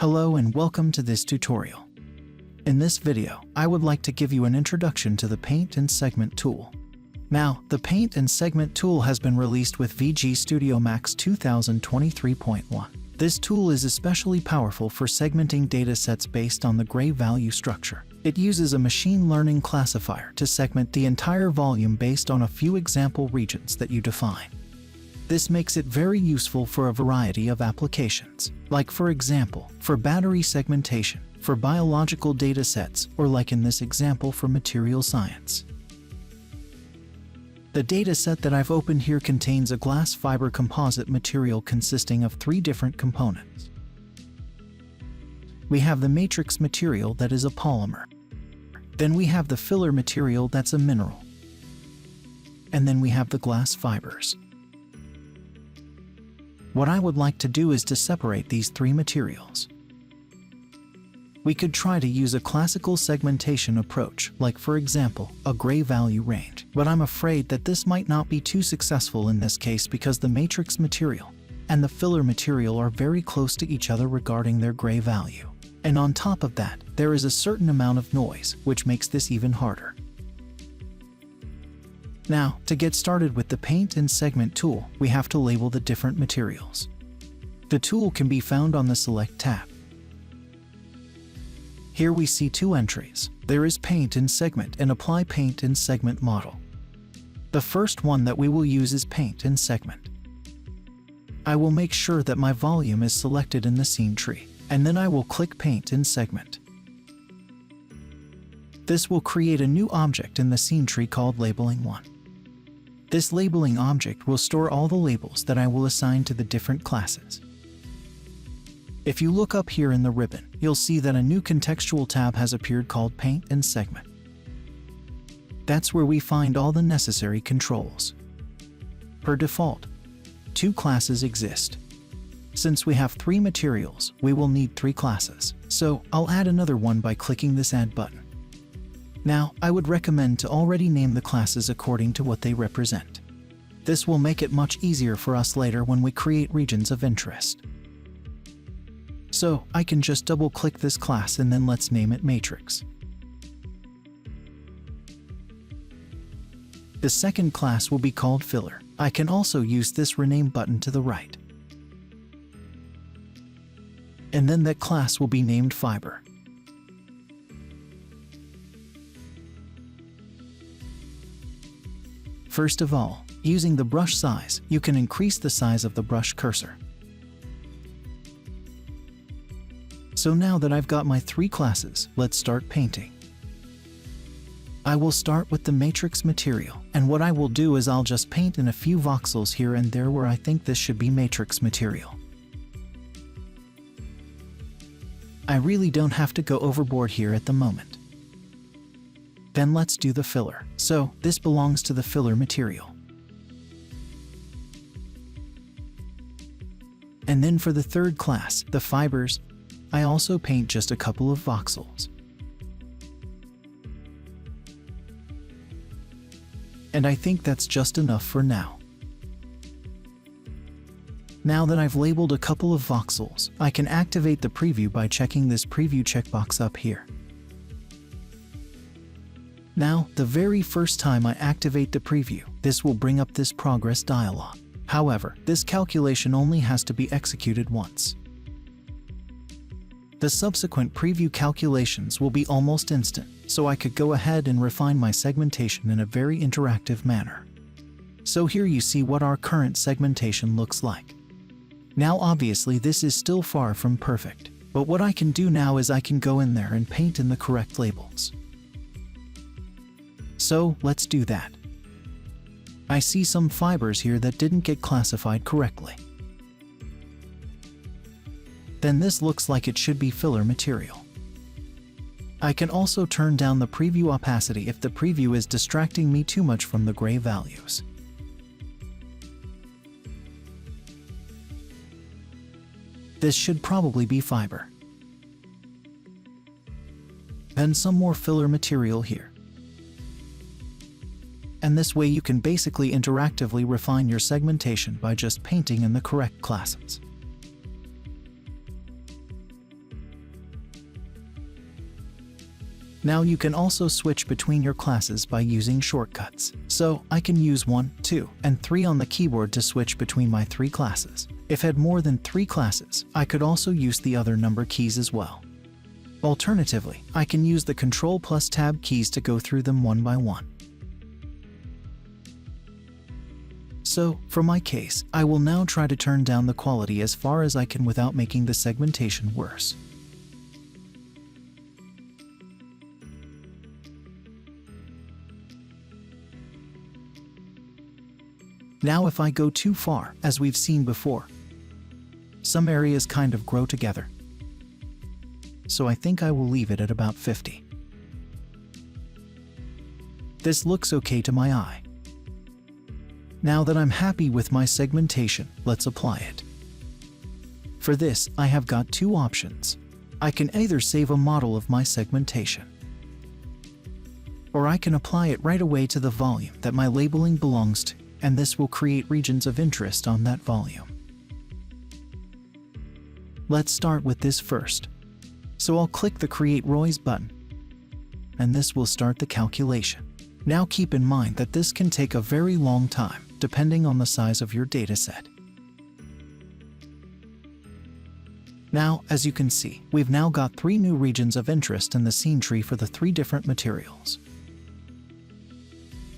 Hello and welcome to this tutorial. In this video, I would like to give you an introduction to the Paint and Segment tool. Now, the Paint and Segment tool has been released with VGSTUDIO MAX 2023.1. This tool is especially powerful for segmenting datasets based on the gray value structure. It uses a machine learning classifier to segment the entire volume based on a few example regions that you define. This makes it very useful for a variety of applications, like for example, for battery segmentation, for biological datasets, or like in this example for material science. The dataset that I've opened here contains a glass fiber composite material consisting of 3 different components. We have the matrix material that is a polymer. Then we have the filler material that's a mineral. And then we have the glass fibers. What I would like to do is to separate these 3 materials. We could try to use a classical segmentation approach, like for example, a gray value range, but I'm afraid that this might not be too successful in this case because the matrix material and the filler material are very close to each other regarding their gray value. And on top of that, there is a certain amount of noise, which makes this even harder. Now, to get started with the Paint and Segment tool, we have to label the different materials. The tool can be found on the Select tab. Here we see 2 entries. There is Paint and Segment and Apply Paint and Segment Model. The first one that we will use is Paint and Segment. I will make sure that my volume is selected in the scene tree, and then I will click Paint and Segment. This will create a new object in the scene tree called Labeling 1. This labeling object will store all the labels that I will assign to the different classes. If you look up here in the ribbon, you'll see that a new contextual tab has appeared called Paint and Segment. That's where we find all the necessary controls. Per default, 2 classes exist. Since we have 3 materials, we will need 3 classes, so I'll add another one by clicking this Add button. Now, I would recommend to already name the classes according to what they represent. This will make it much easier for us later when we create regions of interest. So, I can just double-click this class and then let's name it Matrix. The second class will be called Filler. I can also use this Rename button to the right. And then that class will be named Fiber. First of all, using the brush size, you can increase the size of the brush cursor. So now that I've got my 3 classes, let's start painting. I will start with the matrix material, and what I will do is I'll just paint in a few voxels here and there where I think this should be matrix material. I really don't have to go overboard here at the moment. Then let's do the filler. So, this belongs to the filler material. And then for the third class, the fibers, I also paint just a couple of voxels. And I think that's just enough for now. Now that I've labeled a couple of voxels, I can activate the preview by checking this preview checkbox up here. Now, the very first time I activate the preview, this will bring up this progress dialog. However, this calculation only has to be executed once. The subsequent preview calculations will be almost instant, so I could go ahead and refine my segmentation in a very interactive manner. So here you see what our current segmentation looks like. Now obviously this is still far from perfect, but what I can do now is I can go in there and paint in the correct labels. So let's do that. I see some fibers here that didn't get classified correctly. Then this looks like it should be filler material. I can also turn down the preview opacity if the preview is distracting me too much from the gray values. This should probably be fiber. Then some more filler material here. And this way you can basically interactively refine your segmentation by just painting in the correct classes. Now you can also switch between your classes by using shortcuts. So I can use 1, 2, and 3 on the keyboard to switch between my 3 classes. If I had more than 3 classes, I could also use the other number keys as well. Alternatively, I can use the Ctrl plus Tab keys to go through them one by one. So, for my case, I will now try to turn down the quality as far as I can without making the segmentation worse. Now if I go too far, as we've seen before, some areas kind of grow together. So I think I will leave it at about 50. This looks okay to my eye. Now that I'm happy with my segmentation, let's apply it. For this, I have got 2 options. I can either save a model of my segmentation, or I can apply it right away to the volume that my labeling belongs to, and this will create regions of interest on that volume. Let's start with this first. So I'll click the Create Rows button, and this will start the calculation. Now keep in mind that this can take a very long time, depending on the size of your dataset. Now, as you can see, we've now got 3 new regions of interest in the scene tree for the 3 different materials.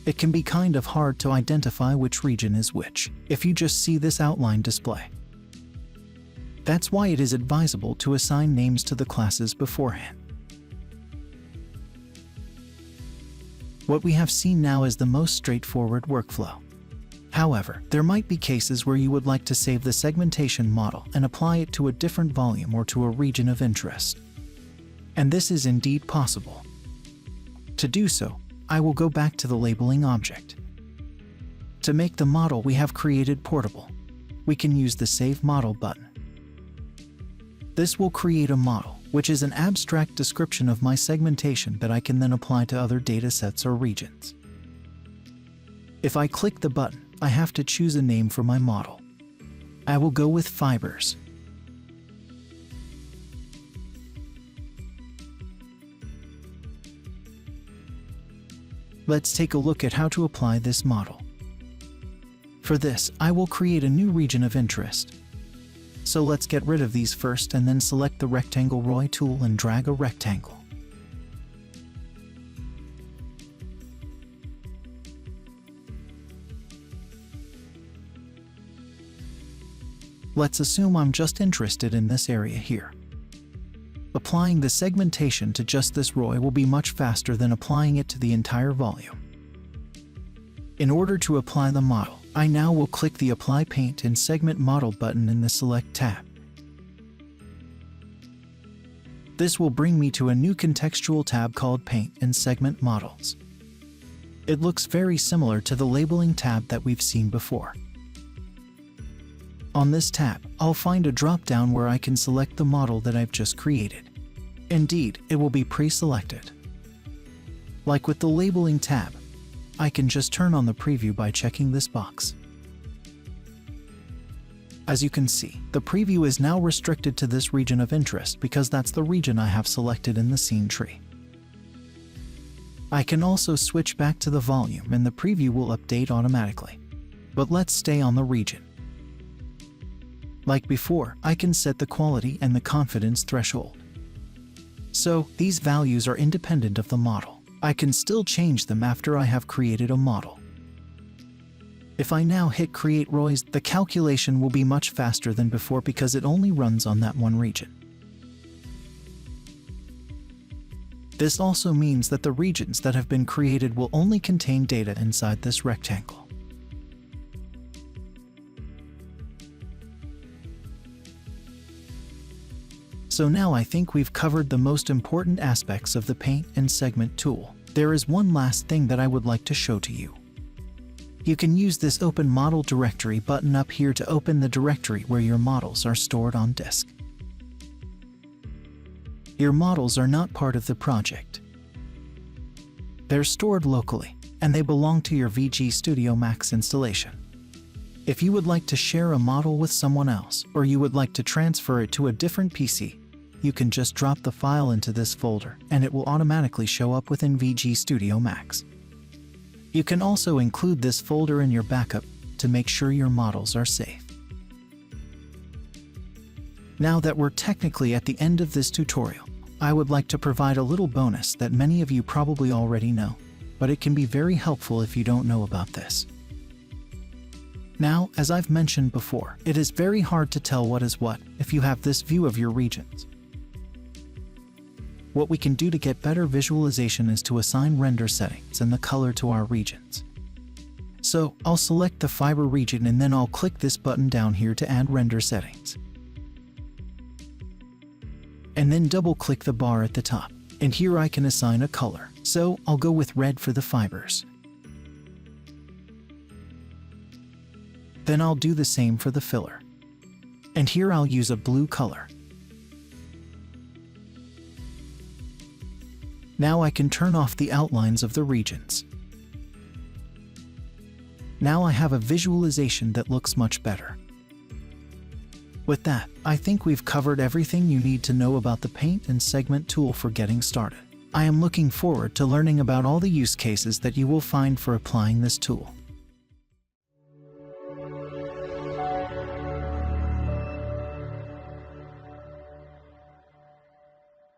It can be kind of hard to identify which region is which if you just see this outline display. That's why it is advisable to assign names to the classes beforehand. What we have seen now is the most straightforward workflow. However, there might be cases where you would like to save the segmentation model and apply it to a different volume or to a region of interest. And this is indeed possible. To do so, I will go back to the labeling object. To make the model we have created portable, we can use the Save Model button. This will create a model, which is an abstract description of my segmentation that I can then apply to other datasets or regions. If I click the button, I have to choose a name for my model. I will go with Fibers. Let's take a look at how to apply this model. For this, I will create a new region of interest. So let's get rid of these first and then select the Rectangle Row tool and drag a rectangle. Let's assume I'm just interested in this area here. Applying the segmentation to just this row will be much faster than applying it to the entire volume. In order to apply the model, I now will click the Apply Paint and Segment Model button in the Select tab. This will bring me to a new contextual tab called Paint and Segment Models. It looks very similar to the Labeling tab that we've seen before. On this tab, I'll find a drop-down where I can select the model that I've just created. Indeed, it will be pre-selected. Like with the Labeling tab, I can just turn on the preview by checking this box. As you can see, the preview is now restricted to this region of interest because that's the region I have selected in the scene tree. I can also switch back to the volume and the preview will update automatically. But let's stay on the region. Like before, I can set the quality and the confidence threshold. So, these values are independent of the model. I can still change them after I have created a model. If I now hit Create Rows, the calculation will be much faster than before because it only runs on that one region. This also means that the regions that have been created will only contain data inside this rectangle. So now I think we've covered the most important aspects of the Paint and Segment tool. There is one last thing that I would like to show to you. You can use this Open Model Directory button up here to open the directory where your models are stored on disk. Your models are not part of the project. They're stored locally, and they belong to your VGSTUDIO MAX installation. If you would like to share a model with someone else, or you would like to transfer it to a different PC, you can just drop the file into this folder and it will automatically show up within VGSTUDIO Max. You can also include this folder in your backup to make sure your models are safe. Now that we're technically at the end of this tutorial, I would like to provide a little bonus that many of you probably already know, but it can be very helpful if you don't know about this. Now, as I've mentioned before, it is very hard to tell what is what if you have this view of your regions. What we can do to get better visualization is to assign render settings and the color to our regions. So, I'll select the fiber region and then I'll click this button down here to add render settings. And then double-click the bar at the top, and here I can assign a color. So, I'll go with red for the fibers. Then I'll do the same for the filler. And here I'll use a blue color. Now I can turn off the outlines of the regions. Now I have a visualization that looks much better. With that, I think we've covered everything you need to know about the Paint and Segment tool for getting started. I am looking forward to learning about all the use cases that you will find for applying this tool.